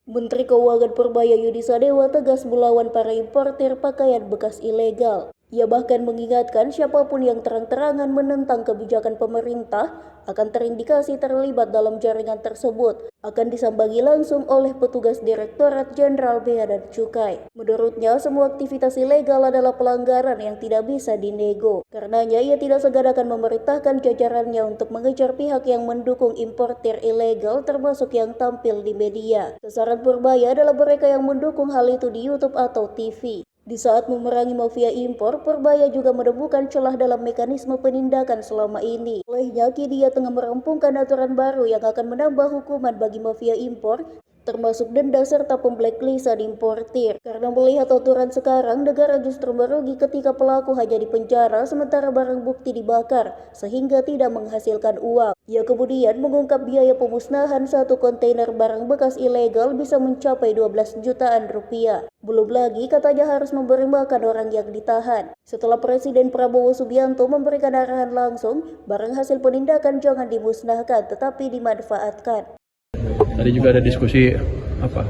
Menteri Keuangan Purbaya Yudi Sadewa tegas melawan para importir pakaian bekas ilegal. Ia bahkan mengingatkan siapapun yang terang-terangan menentang kebijakan pemerintah akan terindikasi terlibat dalam jaringan tersebut akan disambangi langsung oleh petugas Direktorat Jenderal Bea dan Cukai. Menurutnya, semua aktivitas ilegal adalah pelanggaran yang tidak bisa dinego. Karenanya, ia tidak segan akan memerintahkan jajarannya untuk mengejar pihak yang mendukung importir ilegal termasuk yang tampil di media. Sasaran Purbaya adalah mereka yang mendukung hal itu di YouTube atau TV. Di saat memerangi mafia impor, Purbaya juga menemukan celah dalam mekanisme penindakan selama ini. Olehnya, kini ia tengah merampungkan aturan baru yang akan menambah hukuman bagi mafia impor, termasuk denda serta pemblacklistan importir. Karena melihat aturan sekarang, negara justru merugi ketika pelaku hanya dipenjara sementara barang bukti dibakar, sehingga tidak menghasilkan uang. Ia kemudian mengungkap biaya pemusnahan satu kontainer barang bekas ilegal bisa mencapai 12 jutaan rupiah. Belum lagi katanya harus memberi makan orang yang ditahan. Setelah Presiden Prabowo Subianto memberikan arahan langsung, barang hasil penindakan jangan dimusnahkan tetapi dimanfaatkan. Tadi juga ada diskusi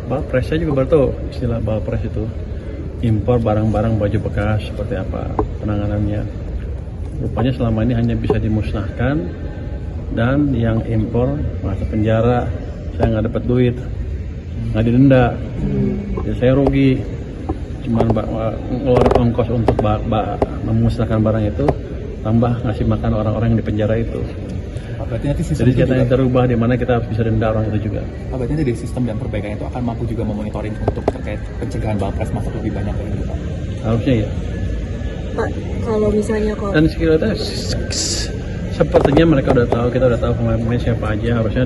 Balpres, saya juga baru tahu istilah Balpres itu, impor barang-barang baju bekas seperti apa penanganannya. Rupanya selama ini hanya bisa dimusnahkan dan yang impor masuk penjara, saya nggak dapat duit, nggak didenda, jadi saya rugi, cuman ngeluarin ongkos untuk memusnahkan barang itu, tambah ngasih makan orang-orang yang di penjara itu. Berarti nanti jadi kita yang terubah di mana kita bisa denda orang itu juga. Berarti nanti dari sistem dan perbaikan itu akan mampu juga memonitoring untuk terkait pencegahan Balpres masuk lebih banyak lagi gitu, Pak? Harusnya ya. Pak, kalau misalnya dan sekiranya sepertinya mereka udah tahu, kita udah tahu pemain siapa aja. Harusnya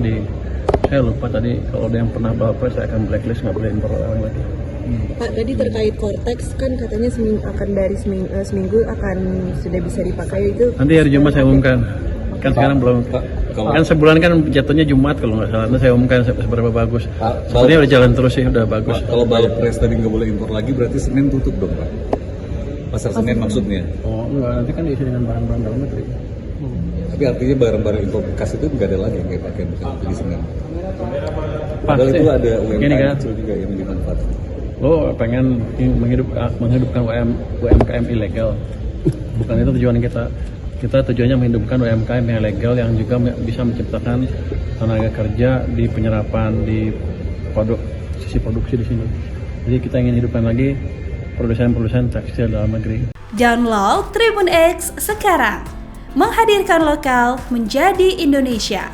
saya lupa tadi kalau ada yang pernah Balpres saya akan blacklist, nggak boleh impor orang lagi. Pak, tadi terkait Cortex kan katanya seminggu akan sudah bisa dipakai itu. Nanti hari Jumat saya umumkan. Kan sekarang belum, kan sebulan kan jatuhnya Jumat kalau nggak salah. Nanti saya umumkan seberapa bagus. Sebenarnya udah jalan terus sih, udah bagus. Kalau Balpres tadi nggak boleh impor lagi, berarti Senin tutup dong, Pak? Pasar Senin maksudnya? Oh enggak, nanti kan diisi dengan barang-barang dalam negeri. Tapi artinya barang-barang impor bekas itu nggak ada lagi yang kayak pakai misalnya di Senin. Padahal itu ada UMKM kecil juga yang dimanfaatkan. Lo pengen menghidupkan UMKM ilegal, bukan itu tujuan kita. Kita tujuannya menghidupkan UMKM yang legal yang juga bisa menciptakan tenaga kerja di penyerapan, di sisi produksi di sini. Jadi kita ingin hidupkan lagi produsen-produsen tekstil dalam negeri. Download Tribun X sekarang, menghadirkan lokal menjadi Indonesia.